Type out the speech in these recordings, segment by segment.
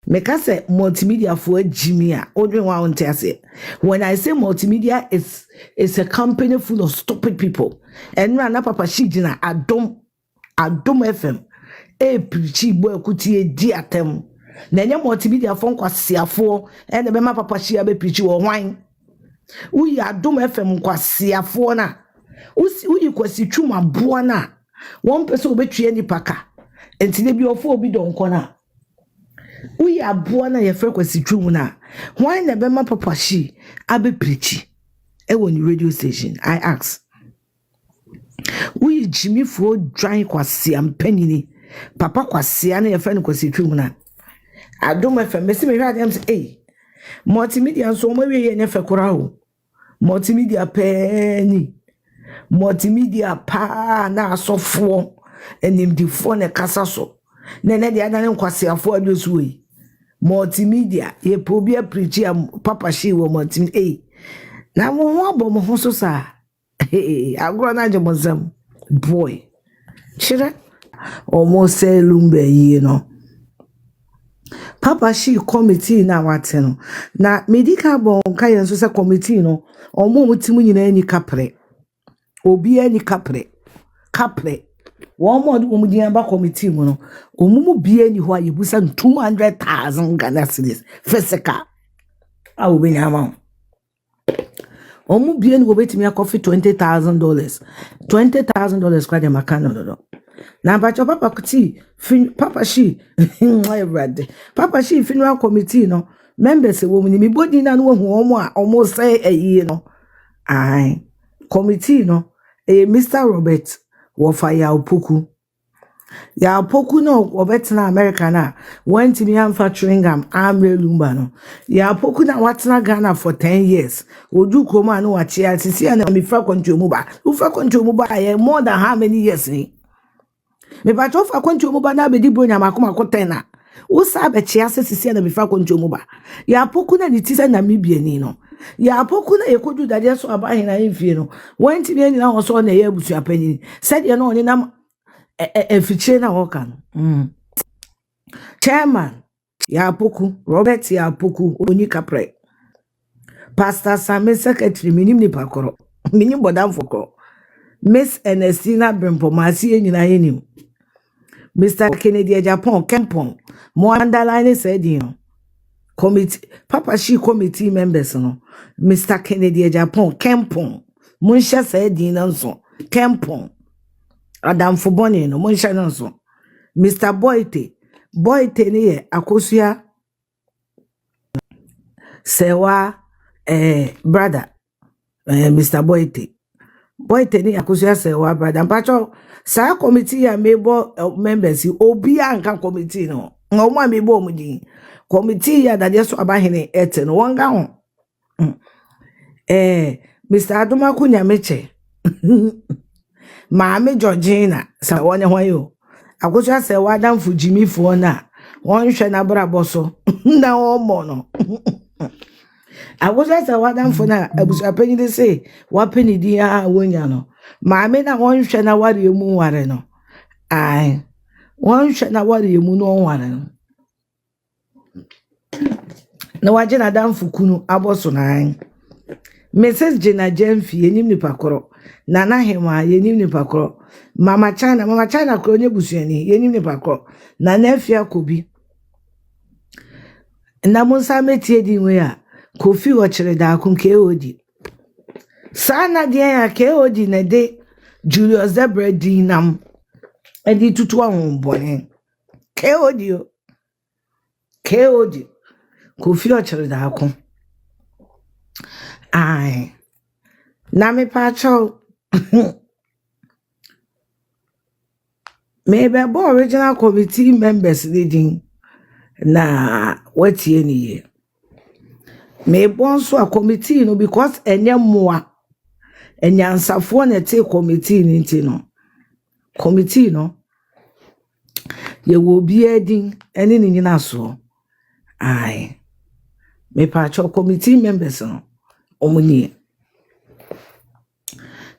Meka say multimedia for Jimmy. When I say multimedia is a company full of stupid people. And na papa shi jina Adom FM. Preachy boy kuti di atem. Na nye multimedia for kwasiafo. And be ma papa shi abe preachy wo hwan. Uyi Adom FM kwasiafo na. Uyi kwasi twuma boa na. One person obetue ni paka. Enti ne bi ofo obi donko na. Uyi aboa na ye frequency twum na. Why na be ma papa shi abe preachy? Ewo ni radio station. I ask. Uyi Jimmy fo dwan kwasi ampanini. Papa kwasi na ye friend kwasi twum na. Adom FM mesi me hwa dem say multimedia so mo wie ye ne fe kora ho. Multimedia pani. Multimedia pa na asofo enimdifo ne kasa so. Nene dia na nkwasi afo adosu yi. Multimedia ye probia preach papa shi wo multimedia. Na mo ho abo mo ho so sa. Agro na je mozam boy. Chira almost say lumbe yi no. Papa shi committee na wate no. Na medical bon ka yen so say committee no. Omo mutimu nyina ni kapre. Obi ani kapre. One more Omudiamba committee mono. Omumu bieni ho ayebusa 200,000 Ghana cedis. Feseka. Awu be nyama. Omu bieni wo betimi akofi $20,000. $20,000 kwa de makano dodo. Na bacho papa kuti papa shi papa shi funeral committee no members wo mu ni mi bodi na no hu omo a omo say eyi no. Ai committee no Mr. Robert Wofa Yaopoku. Yaopoku no obetna America na went to me manufacturing Amre Lumba no. Yaopoku na watna Ghana for 10 years. Odu kroma no wachia sisi na me fra kwantu muba. Ufa kwantu muba more than how many years ni? Me ba chofa kwantu muba na be di bronya makoma ko 10 na. Usa be chia sisi na me fra kwantu muba. Yaopoku na ni tisa na mibie ni no. Yaopoku na yekodu dade so aba hina yefie no. Went to me na ho so na ye abusu apanyin. Said ye no ni na fiche na woka no. Chairman Yaopoku, Robert Yaopoku, Oni Kapre. Pastor Same Secretary, minim ni pakoro. Minim bodam foko. Miss Ernestina Brempomasi nyina yenim. Mr. Kennedy Japan Kempon. Mo underline said you know. Committee Papa she committee members no. Mr. Kennedy Japan Kempon. Munsha said you know so. Kempon. Adam Fuboni no munsha no so. Mr. Boyte ni akosua sewa brother Mr. Boyte ni akosua sewa brother mpacho sa committee ya mebo members obi anka committee no ngomo amebo omudi committee ya dade so abahene ete no wonga ho Mr. Adumaku Nyameche Maame Georgina sa wonye hwan akosua se wadam fu Jimmy fo na won hwe na brabo so na omo no akosua se wadam fu na abusu apanyi de say wapeni di a wonya no maame na won hwe na ware emu ware no ai won hwe na ware emu no ware no na waje na dam fu kunu aboso na ai Mrs. Jena Jemfi yenim ni pakoro Nana Hema yenim ni pakoro Mama China kronye busuani yenim ni pakoro Nana Efia Kobi na monsa metie di we a Kofi ochire da kun KOD sana dia ya KOD na de Julius Zebra di nam edi tutu ahun bone KOD Kofi ochire da kun ai na me pacho maybe bo original committee members leading na wetie ni ye me bon so a committee no because enye moa enyansafo na te committee ni nti no committee no ye wo bi edin ene ni nyina so ai me pacho committee members no omuni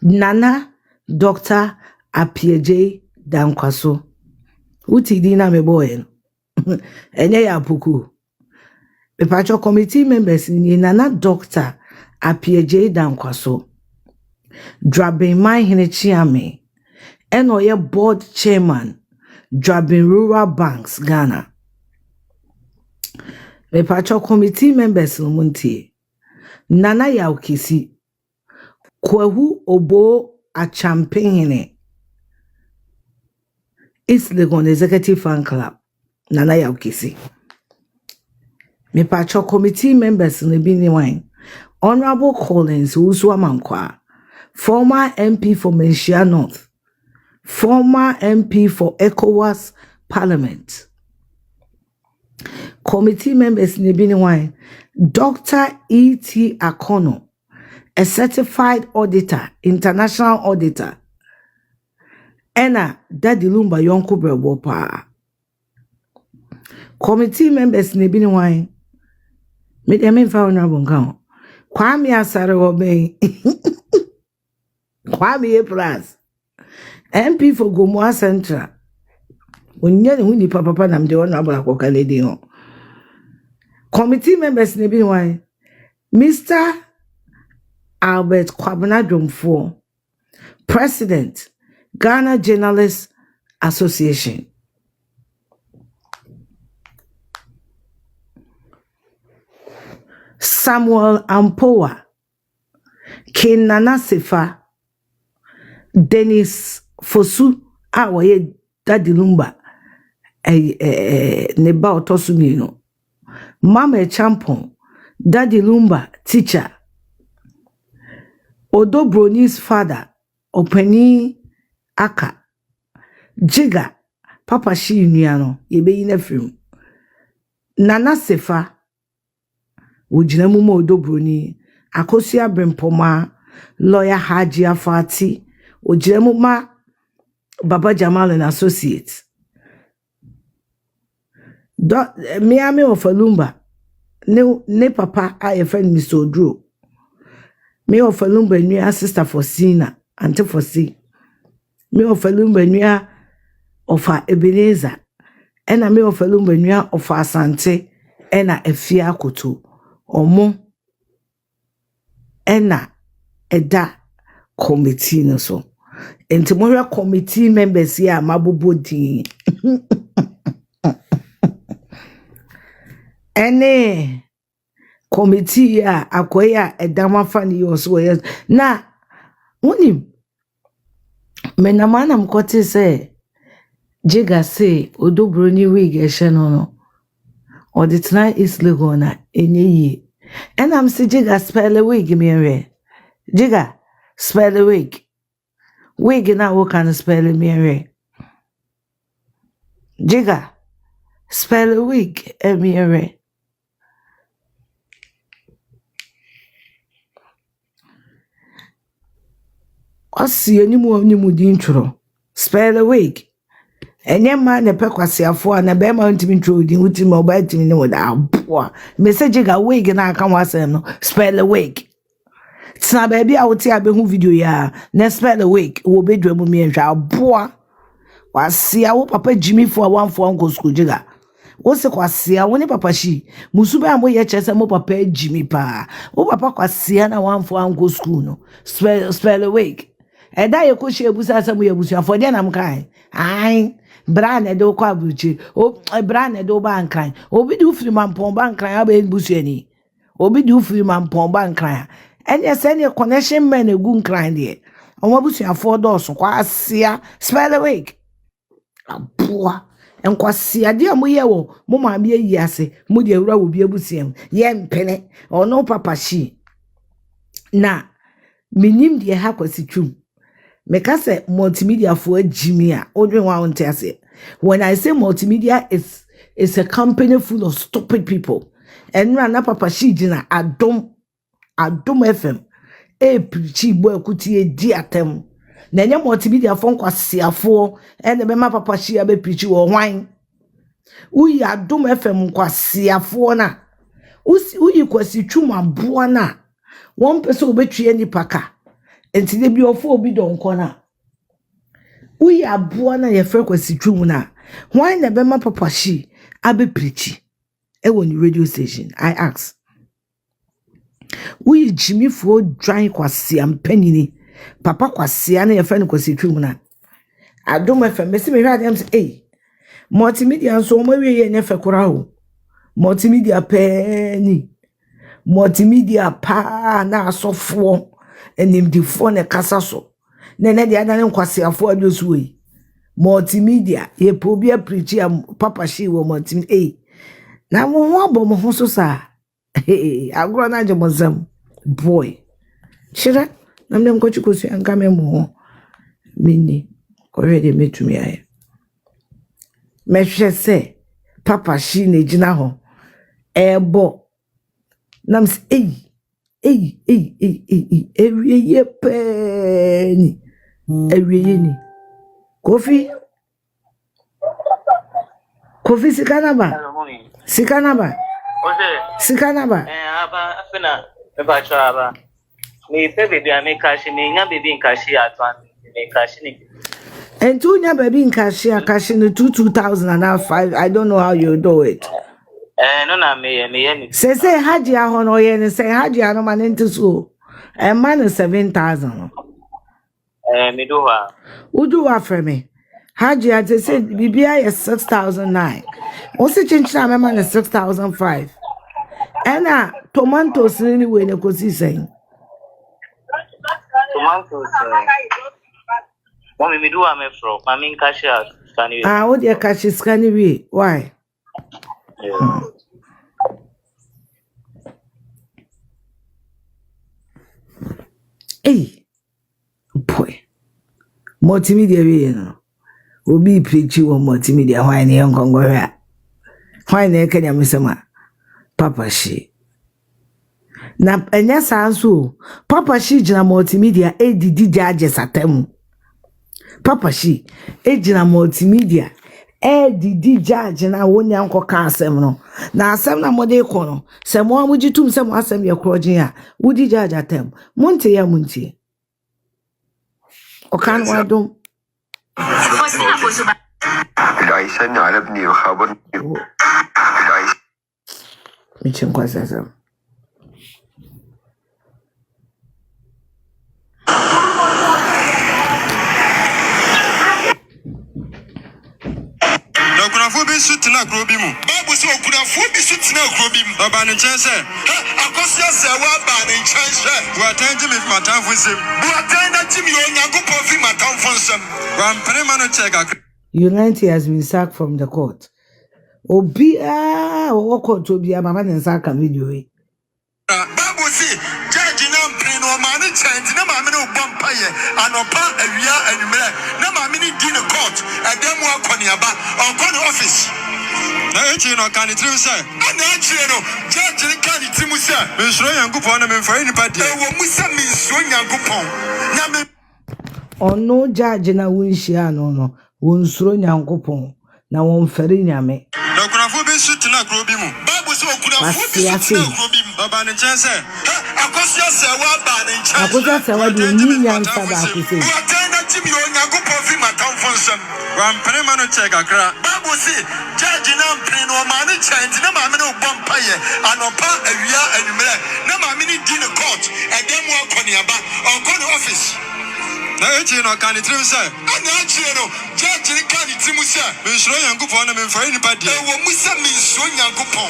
Nana Dr. Apieje Dankwaso uti di na me boy no enye Yaopoku The Pacho committee members ni Nana Doctor Appiagyei Dankwaso, Dwabin Mahene Chiame, and Oye board chairman, Dwabin Rural Banks, Ghana. The Pacho committee members Munti, Nana Yaukisi, Kwahu Obo Achampehene, East Legon Executive Fan Club, Nana Yaukisi. Me Pacho committee members in the Bini Wine, Honorable Collins Uswamankwa, former MP for Menchia North, former MP for ECOWAS Parliament. Committee members in the Bini Wine, Dr. E.T. Akono, a certified auditor, international auditor, Ena Daddy Lumba Yonko Brebopa. Committee members in the Bini Wine, me dem Honorable Nkao, Kwame Asare Obey, Kwame Plus, MP for Gomoa Central. When papa nam de Honorable Akoka Lady. Committee members in the Wine, Mr. Albert Kwabena-Domfo, President, Ghana Journalists Association. Samuel Ampoa, Kenana Sefa, Dennis Fosu, Awaye Daddy Lumba, Neba Otosumino, Mama Champon, Daddy Lumba, teacher, Odo Broni's father, Openi Aka, Jiga, Papa Shi Niano, Yebe Inefrim, Nana Sefa, Ujina Mumo Odo Broni, Akosia Brempoma, Lawyer Haji Afati, Ujina Muma, Baba Jamal and Associates. Miami of Alumba, ne papa I a friend Mr. Odro. Me of Alumba near sister Fosina, Ante Fosi. Me of Alumba near of her Ebenezer, and a me of Alumba near of her Sante, and a Fiakutu, or mo, ena eda committee no so. And tomorrow committee members here, Mabubodi. Ene committee ya akoya edama fani yoso yes na woni menamana mkote se Jiga se odobroni wig ehye no oditna is legona enye and am se Jiga spell wig me re Jiga spell wig na wo kan spell me re Jiga spell wig me re Osi onimu din tworo spell awake enye ma ne pekwasiafo na be ma ntimi tworo din utimi oba timi ne woda aboa message ga wake na aka wasem no spell awake tsna ba bia wote abehu video ya na spell awake wo bedwa mu mi hwa aboa wasia wo papa Jimmy for wanfo anko school jiga wo se kwasia wo ne papa shi musu ba mo ye chese mo papa Jimmy pa wo papa kwasia na wanfo anko school no spell awake Eda ye ko she ebusa asem ye ebusa for dey nam kan ai bra na de ko abuchi o bra na de ba nkan obi du firi mampon ba nkan aba ebusu ani obi du firi mampon ba nkan enye se ne connection men egu nkan de omo busu afo do so kwa asia spell awake aboa enkwasi ade mo ye wo mo ma be yi ase mo de ewura wo bi ebusiam ye mpene ono papa shi na minim de ha kwasi twum Meka say multimedia for Jimmy odwen wa wonte ase. When I say multimedia is a company full of stupid people. And na papa shi jina Adom FM preach boy kuti di atem. Na nya multimedia for kwasiafo and be ma papa shi abe preach wo hwan. Uyi Adom FM kwasiafo na. Uyi kwasi twuma boa na. One person obetwe ni paka. Enti de bi ofo obi don kona uyi aboa na ye fre kwasi twum na hwan na be ma papa shi abe preach on the radio station. I asked, we Jimmy for drying kwasi and penny. Papa kwasi and your friend kwasi trumuna. I don't my friend, Messi, me had them say, multimedia so maybe ye never corao. Multimedia penny. Multimedia pa na so for and him the phone a casaso. Nene the other kwasi afford those way. Multimedia, ye probia preacher Papa she will multimedia. Now, one bomb also, sir. Hey, I grow na jamazam boy. Shira, I'm them go to go see and come more. Mini, already made to me. I say, Papa she ne jinaho. Bo. Nams every year penny. Every year. Coffee sikanaba. Sikanaba. Sikanaba. Aba afina eba chaba. Me baby I cash me nya baby in cash atwan me cash ni. And two nya baby in cash in 2005. I don't know how you do it. No na me ni. Say haji ahono ye ni say haji ano man into so. A man is 7,000. Me do ha. Udu wa for me. Haji had to say BBI is 6,009. Also change na man is 6,005. And tomatoes anyway ne kosi saying. Tomatoes. Mommy me do am from. Mami in cash out. What your cash is can we? Why? Yeah. Hey, boy. Multimedia we no. Obi preach you on multimedia why na young ya. Why na Kenya misema Papa she. Na enya sanso Papa she jina multimedia edidi judges atem. Papa she ejina multimedia edidi judge na wonya nkoka asem no. Na asem na mode ko no. Se mo amugitum se mo asem ye krojin a wudi judge atem. Monte ya muntie. Okan wadum العيسى علبني وخابرني العيسى ميشن كواساسا Kunafo bi su tena kuro bi mu. Bible say kunafo bi su tena kuro bi mu. Baba ne nchen se. Akosia se wa ba ne nchen se. Wa tanji mi matamfo nsem. Wa tanji mi onyankopon fi matamfo nsem. Wa mpere ma no check akra. Unity has been sacked from the court. Obia o court obia mama ne saka video e. Bible say judge na mpere no ma ne change na ma me no bompa ye anopa awia anumere na ma me ni di ne court adem akoni aba on office. Na echi no kan itrim say ana echi no judge ni kan itrim say me suro yankopon na me mfa ni pade e wo musa me suro yankopon na me ono judge na wonhia no wonsuro nyankopon na wonfere nyame. Na kunafo be su tena kuro bi mu. Bible say kunafo be su tena kuro bi mu. Baba ne nchen say akosia se wa ba ne nchen. Akosia se wa de ni nyansa ba akose. Wa tena timi onyankopon fi matamfo nsem. Wa mpere ma no check akra. Bible say judge na mpere no ma ne change na ma me no bompa ye anopa awia anumere na ma me ni di ne court edem akoni aba on office. Na echi no kan itrim say ana echi no judge ni kan itrim say me suro yankopon na me mfa ni pade e wo musa me suro yankopon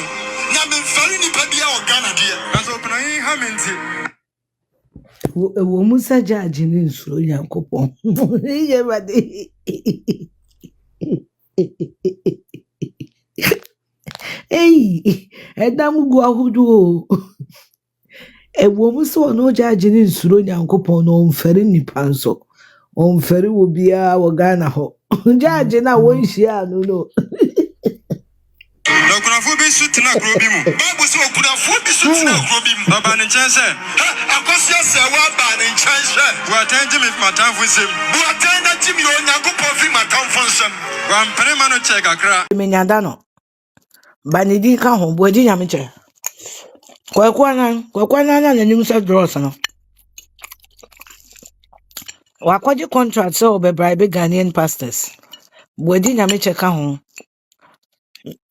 na me mfa ni pade a Ghana de aso pna yi ha menti wo musa judge ni nsuro nyankopon ye bade hey edam gu ahudu wo musa ono judge ni nsuro nyankopon no mfere nipa nso onfere wo bia wo Ghana ho judge na wonhia no na kunafo bi su tena kuro bi mu. Bible say kunafo bi su tena kuro bi mu. Baba ne nchen se akosia se wa ba ne nchen se wa tanji mi matamfo nsem. Wa tanji mi onyankopon fi matamfo nsem. Wa mpere ma no check akra. menyada no banidi ka ho boadi nyame che kwakwana na nanim se draws no wakwaje contract so be bribe Ghanaian pastors boadi nyame che ka ho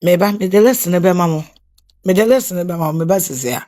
meba me de lesson be mamo me de lesson be ma me ba sisi ya